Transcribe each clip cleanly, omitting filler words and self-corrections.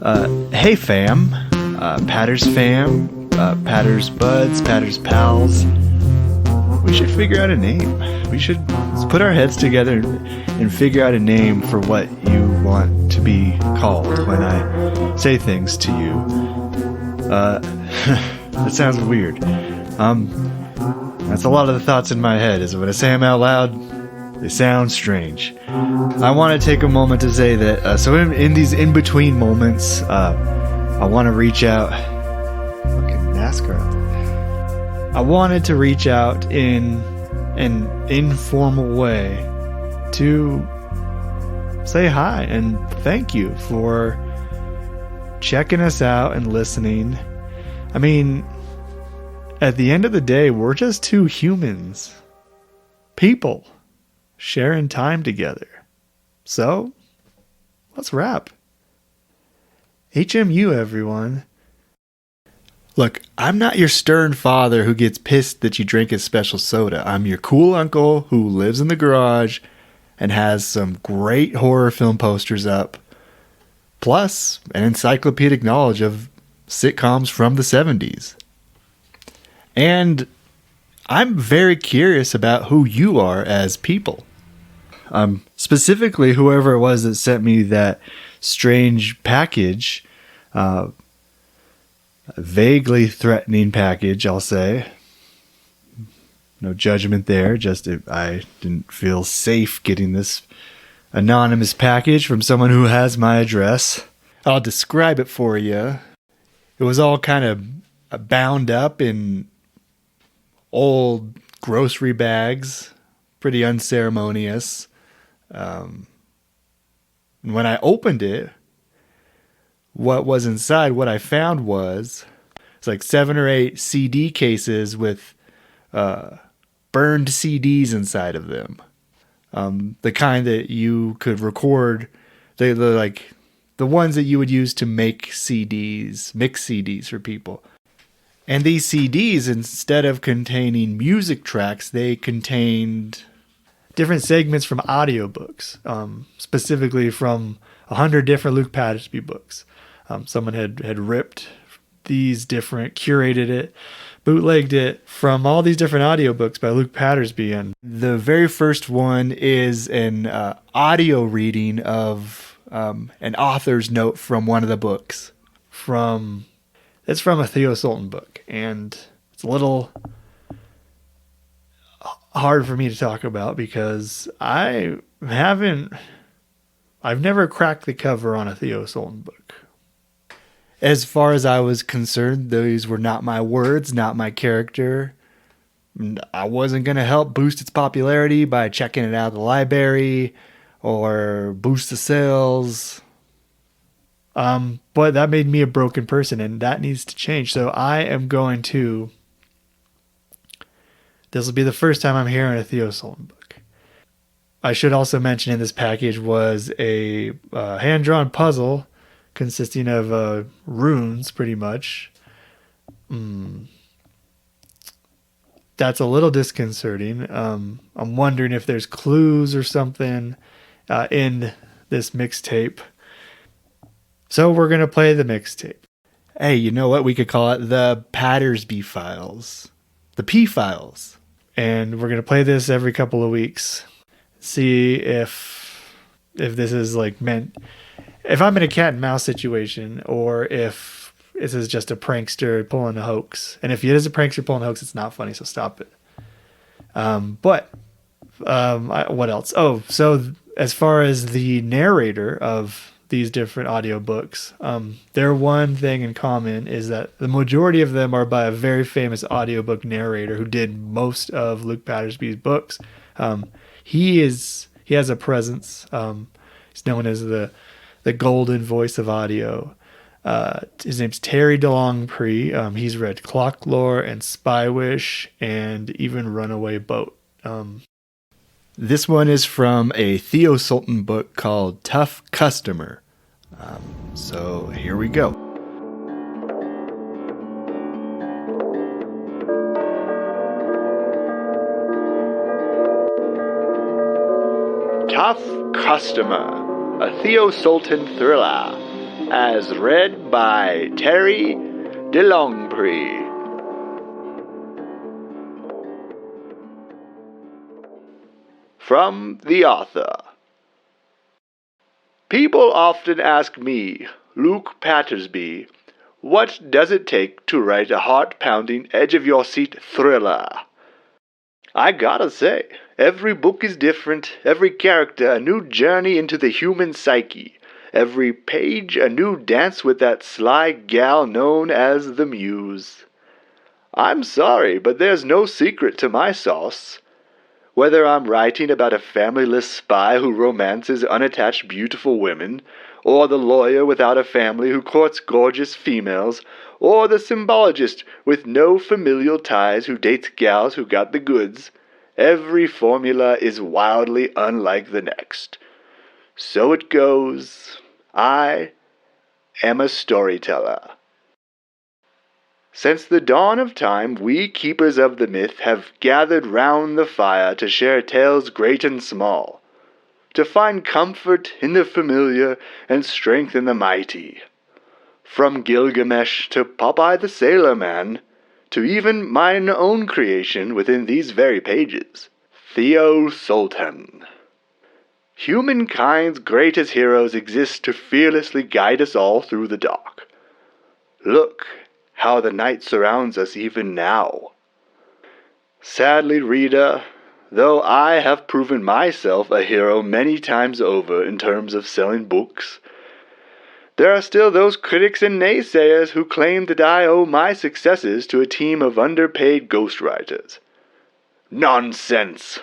Hey fam, Patters fam, Patters buds, Patters pals. We should figure out a name. We should put our heads together and figure out a name for what you want to be called when I say things to you. That sounds weird. That's a lot of the thoughts in my head, is when I say them out loud, they sound strange. I want to take a moment to say that, so in these in-between moments, I want to reach out. Fucking NASCAR. I wanted to reach out in an informal way to say hi and thank you for checking us out and listening. I mean, at the end of the day, we're just two humans. People sharing time together. So, let's wrap. HMU, everyone. Look, I'm not your stern father who gets pissed that you drink his special soda. I'm your cool uncle who lives in the garage and has some great horror film posters up, plus an encyclopedic knowledge of sitcoms from the 70s. And I'm very curious about who you are as people. Specifically, whoever it was that sent me that strange package, a vaguely threatening package, I'll say. No judgment there, just I didn't feel safe getting this anonymous package from someone who has my address. I'll describe it for you. It was all kind of bound up in old grocery bags, pretty unceremonious. And when I opened it, what was inside, what I found was, it's like 7 or 8 CD cases with burned CDs inside of them. The kind that you could record, they're like the ones that you would use to make CDs, mix CDs for people. And these CDs, instead of containing music tracks, they contained different segments from audiobooks, specifically from 100 different Luke Pattersby books. Someone had ripped these different, curated it, bootlegged it from all these different audiobooks by Luke Pattersby. And the very first one is an audio reading of an author's note from one of the books. It's from a Theo Sultan book, and it's a little hard for me to talk about because I've never cracked the cover on a Theo Sultan book. As far as I was concerned, those were not my words, not my character. I wasn't going to help boost its popularity by checking it out at the library or boost the sales. But that made me a broken person, and that needs to change. So I am going to... This will be the first time I'm hearing a Theo Sultan book. I should also mention in this package was a hand-drawn puzzle consisting of runes, pretty much. That's a little disconcerting. I'm wondering if there's clues or something in this mixtape. So we're going to play the mixtape. Hey, you know what? We could call it the Pattersby Files. The P-Files. And we're going to play this every couple of weeks. See if this is like meant... If I'm in a cat and mouse situation, or if this is just a prankster pulling a hoax. And if it is a prankster pulling a hoax, it's not funny, so stop it. What else? Oh, so as far as the narrator of these different audiobooks, their one thing in common is that the majority of them are by a very famous audiobook narrator who did most of Luke Pattersby's books. He has a presence. He's known as the golden voice of audio. His name's Teri Delongpre. He's read Clocklore and Spywish and even Runaway Boat. This one is from a Theo Sultan book called Tough Customer. So here we go. Tough Customer, a Theo Sultan thriller. as read by Teri Delongpre. From the author. People often ask me, Luke Pattersby, what does it take to write a heart-pounding, edge-of-your-seat thriller? I gotta say, every book is different, every character a new journey into the human psyche, every page a new dance with that sly gal known as the Muse. I'm sorry, but there's no secret to my sauce. Whether I'm writing about a familyless spy who romances unattached beautiful women, or the lawyer without a family who courts gorgeous females, or the symbologist with no familial ties who dates gals who got the goods, every formula is wildly unlike the next. So it goes. I am a storyteller. Since the dawn of time, we keepers of the myth have gathered round the fire to share tales great and small, to find comfort in the familiar and strength in the mighty. From Gilgamesh to Popeye the Sailor Man, to even mine own creation within these very pages, Theo Sultan. Humankind's greatest heroes exist to fearlessly guide us all through the dark. Look how the night surrounds us even now. Sadly, reader, though I have proven myself a hero many times over in terms of selling books, there are still those critics and naysayers who claim that I owe my successes to a team of underpaid ghostwriters. Nonsense!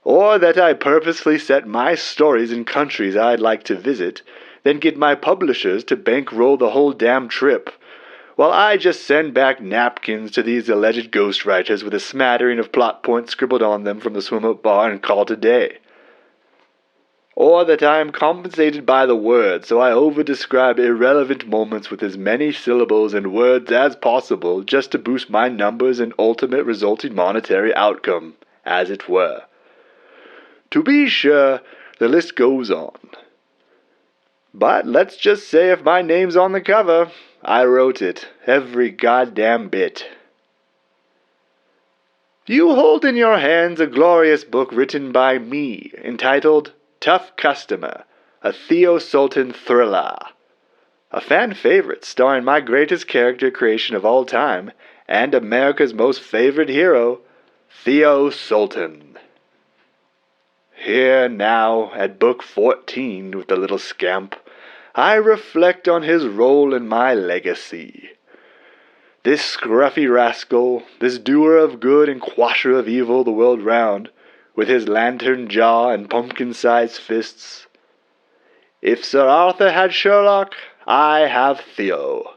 Or that I purposely set my stories in countries I'd like to visit, then get my publishers to bankroll the whole damn trip, while I just send back napkins to these alleged ghostwriters with a smattering of plot points scribbled on them from the swim-up bar and call it a day. Or that I am compensated by the word, so I over-describe irrelevant moments with as many syllables and words as possible just to boost my numbers and ultimate resulting monetary outcome, as it were. To be sure, the list goes on. But let's just say if my name's on the cover, I wrote it, every goddamn bit. You hold in your hands a glorious book written by me, entitled Tough Customer, a Theo Sultan thriller. A fan favorite starring my greatest character creation of all time, and America's most favorite hero, Theo Sultan. Here now, at book 14 with the little scamp, I reflect on his role in my legacy. This scruffy rascal, this doer of good and quasher of evil the world round, with his lantern jaw and pumpkin-sized fists. If Sir Arthur had Sherlock, I have Theo.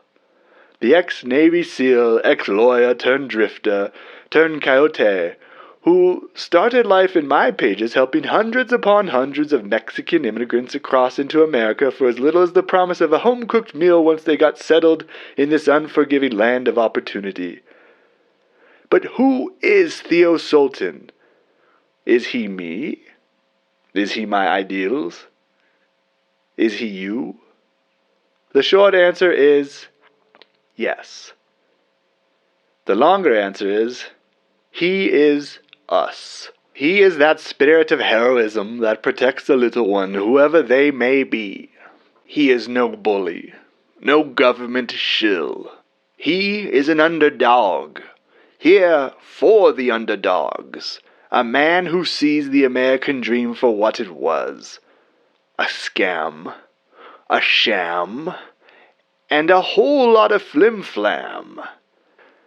The ex-Navy SEAL, ex-lawyer turned drifter, turned coyote, who started life in my pages helping hundreds upon hundreds of Mexican immigrants across into America for as little as the promise of a home-cooked meal once they got settled in this unforgiving land of opportunity. But who is Theo Sultan? Is he me? Is he my ideals? Is he you? The short answer is yes. The longer answer is he is us. He is that spirit of heroism that protects the little one, whoever they may be. He is no bully, no government shill. He is an underdog, here for the underdogs, a man who sees the American dream for what it was, a scam, a sham, and a whole lot of flim-flam,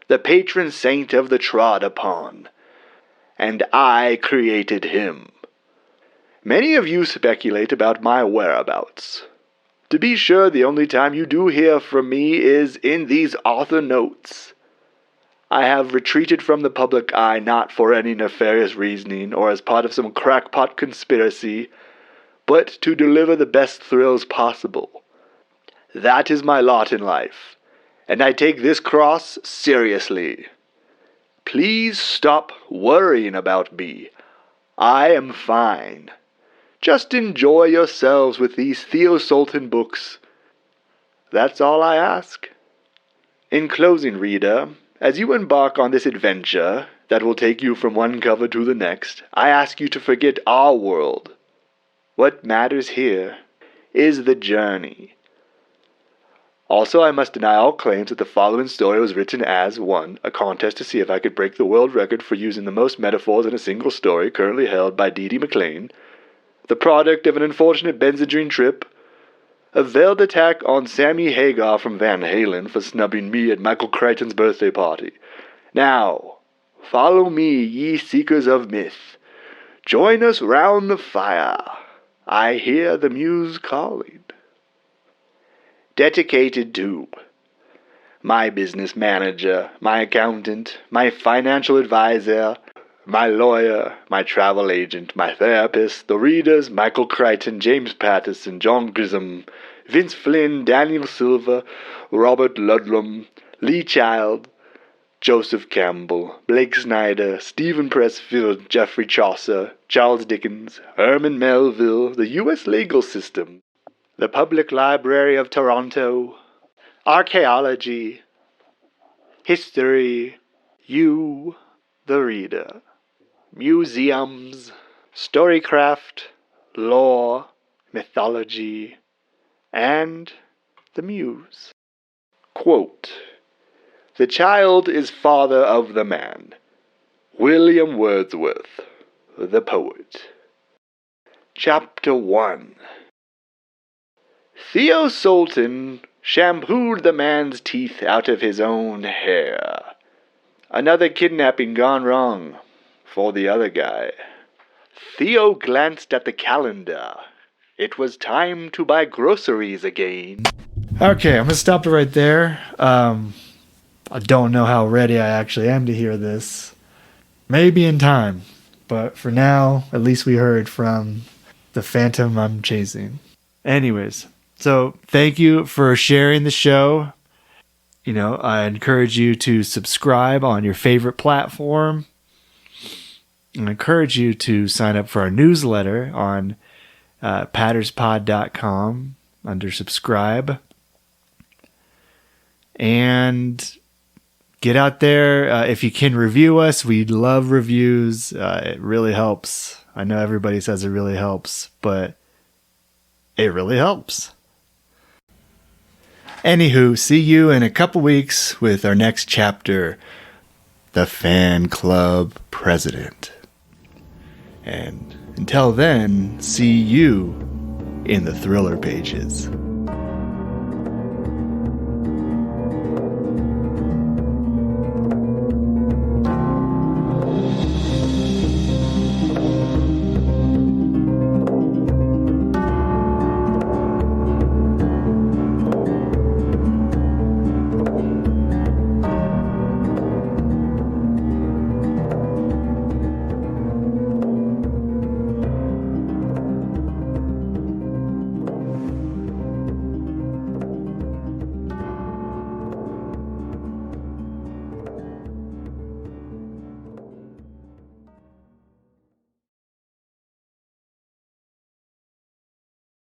the patron saint of the trod upon. And I created him. Many of you speculate about my whereabouts. To be sure, the only time you do hear from me is in these author notes. I have retreated from the public eye not for any nefarious reasoning or as part of some crackpot conspiracy, but to deliver the best thrills possible. That is my lot in life, and I take this cross seriously. Please stop worrying about me. I am fine. Just enjoy yourselves with these Theo Sultan books, That's all I ask. In closing, reader, as you embark on this adventure that will take you from one cover to the next, I ask you to forget our world. What matters here is the journey. Also, I must deny all claims that the following story was written as 1. A contest to see if I could break the world record for using the most metaphors in a single story, currently held by Dee Dee McLean, the product of an unfortunate Benzedrine trip, a veiled attack on Sammy Hagar from Van Halen for snubbing me at Michael Crichton's birthday party. Now, follow me, ye seekers of myth. Join us round the fire. I hear the muse calling. Dedicated to my business manager, my accountant, my financial advisor, my lawyer, my travel agent, my therapist, the readers, Michael Crichton, James Patterson, John Grissom, Vince Flynn, Daniel Silva, Robert Ludlum, Lee Child, Joseph Campbell, Blake Snyder, Stephen Pressfield, Geoffrey Chaucer, Charles Dickens, Herman Melville, the U.S. legal system, the Public Library of Toronto, archaeology, history, you, the reader, museums, storycraft, lore, mythology, and the muse. Quote, "The child is father of the man." William Wordsworth, the poet. Chapter 1. Theo Sultan shampooed the man's teeth out of his own hair. Another kidnapping gone wrong for the other guy. Theo glanced at the calendar. It was time to buy groceries again. Okay, I'm going to stop it right there. I don't know how ready I actually am to hear this. Maybe in time. But for now, at least we heard from the phantom I'm chasing. Anyways, so thank you for sharing the show. I encourage you to subscribe on your favorite platform. I encourage you to sign up for our newsletter on patterspod.com under subscribe. And get out there. If you can review us, we'd love reviews. It really helps. I know everybody says it really helps, but it really helps. Anywho, see you in a couple weeks with our next chapter, The Fan Club President. And until then, see you in the thriller pages.